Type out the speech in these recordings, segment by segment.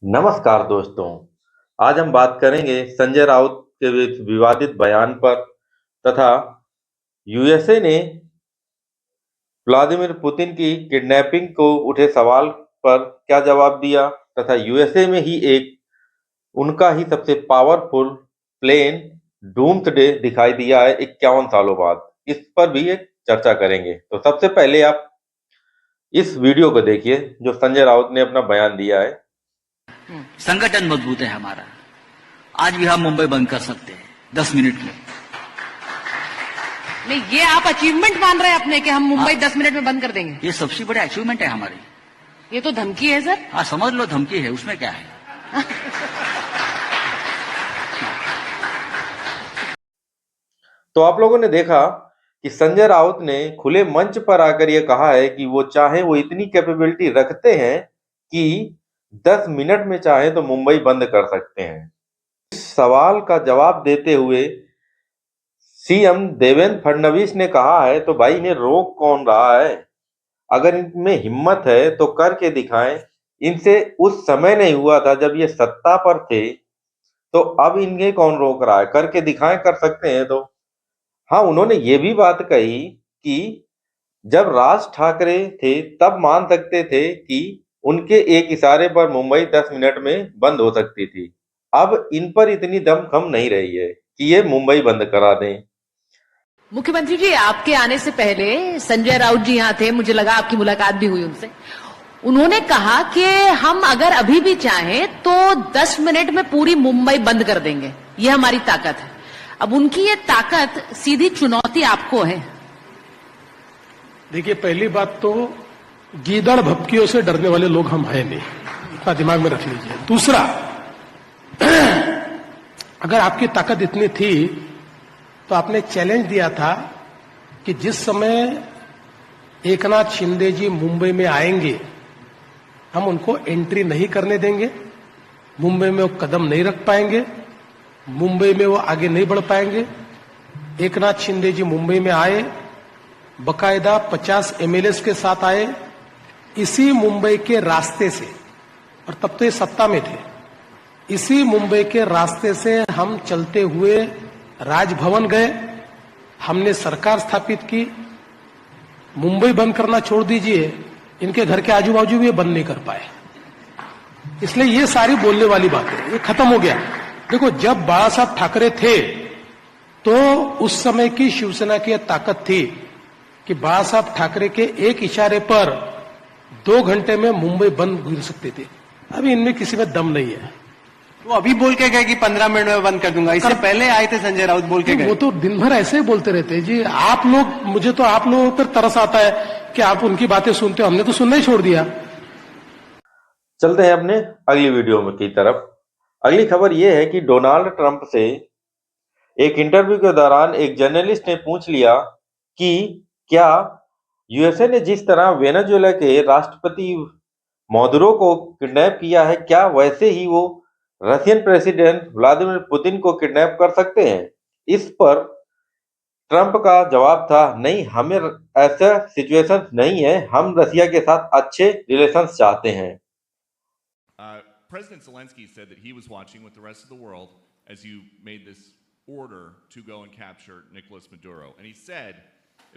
नमस्कार दोस्तों। आज हम बात करेंगे संजय राउत के विवादित बयान पर तथा यूएसए ने व्लादिमीर पुतिन की किडनैपिंग को उठे सवाल पर क्या जवाब दिया तथा यूएसए में ही एक उनका ही सबसे पावरफुल प्लेन डूम्सडे दिखाई दिया है 51 सालों बाद। इस पर भी एक चर्चा करेंगे। तो सबसे पहले आप इस वीडियो को देखिए जो संजय राउत ने अपना बयान दिया है। संगठन मजबूत है हमारा। आज भी हम मुंबई बंद कर सकते हैं 10 मिनट में। नहीं, ये आप अचीवमेंट मान रहे हैं अपने कि हम मुंबई 10 मिनट में बंद कर देंगे? ये सबसे बड़ी अचीवमेंट है हमारी। ये तो धमकी है सर। हाँ, समझ लो धमकी है, उसमें क्या है। तो आप लोगों ने देखा कि संजय राउत ने खुले मंच पर आकर यह कहा है कि वो चाहे वो इतनी कैपेबिलिटी रखते हैं कि 10 मिनट में चाहे तो मुंबई बंद कर सकते हैं। इस सवाल का जवाब देते हुए सीएम देवेंद्र फडणवीस ने कहा है तो भाई इन्हें रोक कौन रहा है? अगर इनमें हिम्मत है तो करके दिखाएं। इनसे उस समय नहीं हुआ था जब ये सत्ता पर थे, तो अब इन्हें कौन रोक रहा है? करके दिखाएं, कर सकते हैं तो। हाँ, उन्होंने ये भी बात कही कि जब राज ठाकरे थे तब मान सकते थे कि उनके एक इशारे पर मुंबई 10 मिनट में बंद हो सकती थी। अब इन पर इतनी दमखम नहीं रही है कि ये मुंबई बंद करा दें। मुख्यमंत्री जी, आपके आने से पहले संजय राउत जी यहाँ थे, मुझे लगा आपकी मुलाकात भी हुई उनसे। उन्होंने कहा कि हम अगर अभी भी चाहें तो 10 मिनट में पूरी मुंबई बंद कर देंगे, ये हमारी ताकत है। अब उनकी ये ताकत सीधी चुनौती आपको है। देखिए, पहली बात तो गीदड़ भपकियों से डरने वाले लोग हम हैं नहीं, इतना दिमाग में रख लीजिए। दूसरा, अगर आपकी ताकत इतनी थी तो आपने चैलेंज दिया था कि जिस समय एकनाथ शिंदे जी मुंबई में आएंगे हम उनको एंट्री नहीं करने देंगे, मुंबई में वो कदम नहीं रख पाएंगे, मुंबई में वो आगे नहीं बढ़ पाएंगे। एकनाथ शिंदे जी मुंबई में आए, बकायदा 50 एमएलए के साथ आए, इसी मुंबई के रास्ते से, और तब तो ये सत्ता में थे, इसी मुंबई के रास्ते से हम चलते हुए राजभवन गए, हमने सरकार स्थापित की। मुंबई बंद करना छोड़ दीजिए, इनके घर के आजू बाजू भी ये बंद नहीं कर पाए। इसलिए ये सारी बोलने वाली बातें ये खत्म हो गया। देखो, जब बाला साहब ठाकरे थे तो उस समय की शिवसेना की ताकत थी कि बाला साहब ठाकरे के एक इशारे पर 2 घंटे में मुंबई बंद गिर सकते थे। अभी इनमें किसी में दम नहीं है। वो अभी बोल के गए कि 15 मिनट में बंद कर दूंगा। इससे पहले आए थे संजय राउत, बोल के गए। वो तो दिन भर ऐसे ही बोलते रहते हैं जी। आप लोग, मुझे तो आप लोगों पर तरस आता है कि आप उनकी बातें सुनते हो। हमने तो सुनना ही छोड़ दिया। चलते हैं अपने अगली वीडियो की तरफ। अगली खबर यह है कि डोनाल्ड ट्रंप से एक इंटरव्यू के दौरान एक जर्नलिस्ट ने पूछ लिया कि क्या यूएसए ने जिस तरह वेनेजुएला के राष्ट्रपति मादुरो को किडनैप किया है, क्या वैसे ही वो रशियन प्रेसिडेंट व्लादिमीर पुतिन को किडनैप कर सकते हैं? इस पर ट्रंप का जवाब था, नहीं, हमें ऐसा सिचुएशन नहीं है, हम रशिया के साथ अच्छे रिलेशंस चाहते हैं। President Zelensky said that he was watching with the rest of the world as you made this order to go and capture Nicolas Maduro. And he said,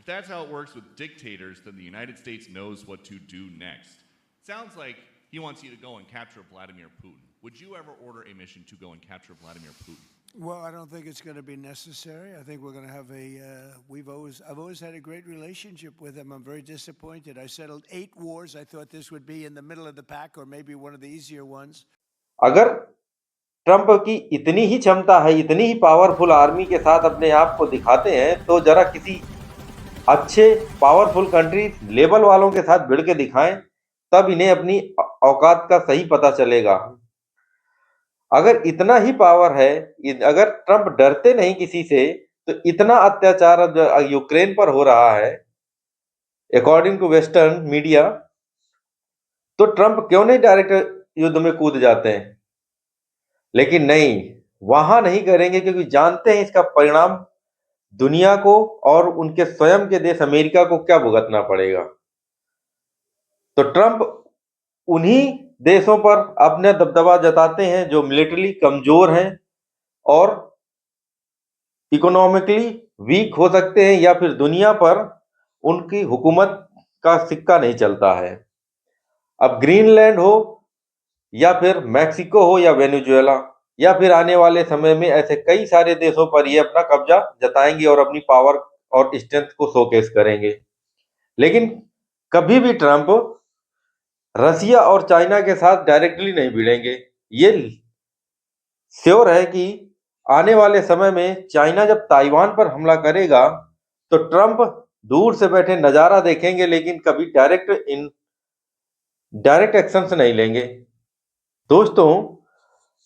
if that's how it works with dictators, then the United States knows what to do next. Sounds like he wants you to go and capture Vladimir Putin. Would you ever order a mission to go and capture Vladimir Putin? Well, I don't think it's going to be necessary. I think we're going to have I've always had a great relationship with him. I'm very disappointed. I settled 8 wars. I thought this would be in the middle of the pack or maybe one of the easier ones. अगर Trump की इतनी ही क्षमता है, इतनी ही powerful army के साथ अपने आप को दिखाते हैं, तो जरा किसी अच्छे पावरफुल कंट्री लेवल वालों के साथ भिड़ के दिखाएं, तब इन्हें अपनी औकात का सही पता चलेगा। अगर इतना ही पावर है, अगर ट्रंप डरते नहीं किसी से, तो इतना अत्याचार यूक्रेन पर हो रहा है अकॉर्डिंग टू वेस्टर्न मीडिया, तो ट्रंप क्यों नहीं डायरेक्ट युद्ध में कूद जाते हैं? लेकिन नहीं, वहां नहीं करेंगे क्योंकि जानते हैं इसका परिणाम दुनिया को और उनके स्वयं के देश अमेरिका को क्या भुगतना पड़ेगा। तो ट्रंप उन्हीं देशों पर अपना दबदबा जताते हैं जो मिलिटरी कमजोर हैं और इकोनॉमिकली वीक हो सकते हैं, या फिर दुनिया पर उनकी हुकूमत का सिक्का नहीं चलता है। अब ग्रीनलैंड हो या फिर मैक्सिको हो या वेनेजुएला, या फिर आने वाले समय में ऐसे कई सारे देशों पर ये अपना कब्जा जताएंगे और अपनी पावर और स्ट्रेंथ को शोकेस करेंगे। लेकिन कभी भी ट्रंप रसिया और चाइना के साथ डायरेक्टली नहीं भिड़ेंगे। ये श्योर है कि आने वाले समय में चाइना जब ताइवान पर हमला करेगा तो ट्रंप दूर से बैठे नजारा देखेंगे, लेकिन कभी डायरेक्ट एक्शन नहीं लेंगे। दोस्तों,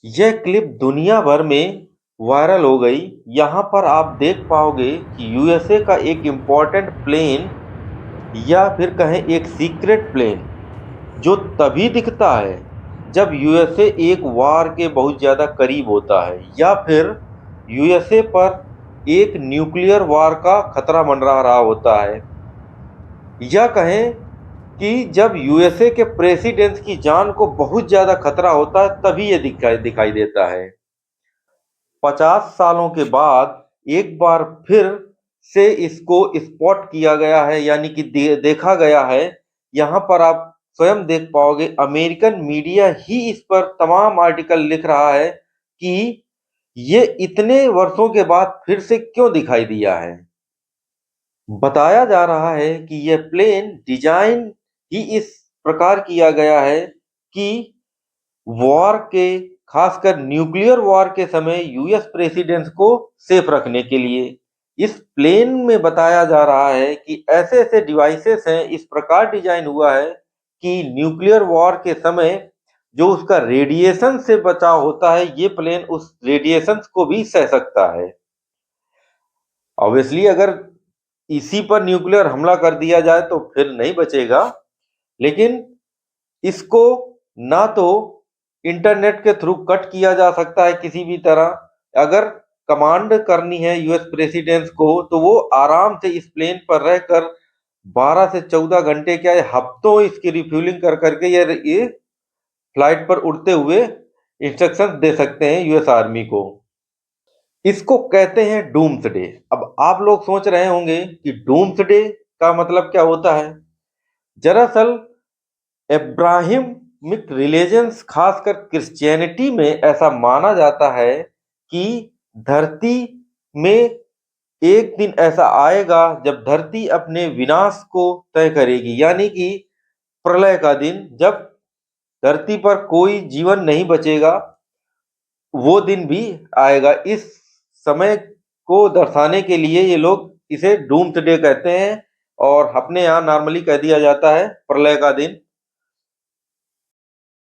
यह क्लिप दुनिया भर में वायरल हो गई। यहाँ पर आप देख पाओगे कि यूएसए का एक इम्पोर्टेंट प्लेन, या फिर कहें एक सीक्रेट प्लेन, जो तभी दिखता है जब यूएसए एक वार के बहुत ज़्यादा करीब होता है, या फिर यूएसए पर एक न्यूक्लियर वार का खतरा मंडरा रहा होता है, या कहें कि जब यूएसए के प्रेसिडेंट की जान को बहुत ज़्यादा खतरा होता है, तभी ये दिखाई देता है। 50 सालों के बाद एक बार फिर से इसको स्पॉट किया गया है, यानी कि देखा गया है। यहाँ पर आप स्वयं देख पाओगे, अमेरिकन मीडिया ही इस पर तमाम आर्टिकल लिख रहा है कि ये इतने वर्षों के बाद फिर से क्यों दिखाई दिया है। बताया जा रहा है कि यह प्लेन डिजाइन ही इस प्रकार किया गया है कि वॉर के, खासकर न्यूक्लियर वॉर के समय यूएस प्रेसिडेंट को सेफ रखने के लिए। इस प्लेन में बताया जा रहा है कि ऐसे ऐसे डिवाइसेस हैं, इस प्रकार डिजाइन हुआ है कि न्यूक्लियर वॉर के समय जो उसका रेडिएशन से बचाव होता है, ये प्लेन उस रेडिएशन को भी सह सकता है। ऑब्वियसली अगर इसी पर न्यूक्लियर हमला कर दिया जाए तो फिर नहीं बचेगा, लेकिन इसको ना तो इंटरनेट के थ्रू कट किया जा सकता है किसी भी तरह। अगर कमांड करनी है यूएस प्रेसिडेंट को, तो वो आराम से इस प्लेन पर रहकर 12 से 14 घंटे, क्या हफ्तों इसकी रिफ्यूलिंग कर करके ये फ्लाइट पर उड़ते हुए इंस्ट्रक्शंस दे सकते हैं यूएस आर्मी को। इसको कहते हैं डूम्सडे। अब आप लोग सोच रहे होंगे कि डूम्सडे का मतलब क्या होता है। दरअसल अब्राहमिक रिलीजन्स, खासकर क्रिश्चियनिटी में ऐसा माना जाता है कि धरती में एक दिन ऐसा आएगा जब धरती अपने विनाश को तय करेगी, यानी कि प्रलय का दिन, जब धरती पर कोई जीवन नहीं बचेगा, वो दिन भी आएगा। इस समय को दर्शाने के लिए ये लोग इसे डूम्सडे कहते हैं, और अपने यहाँ नॉर्मली कह दिया जाता है प्रलय का दिन।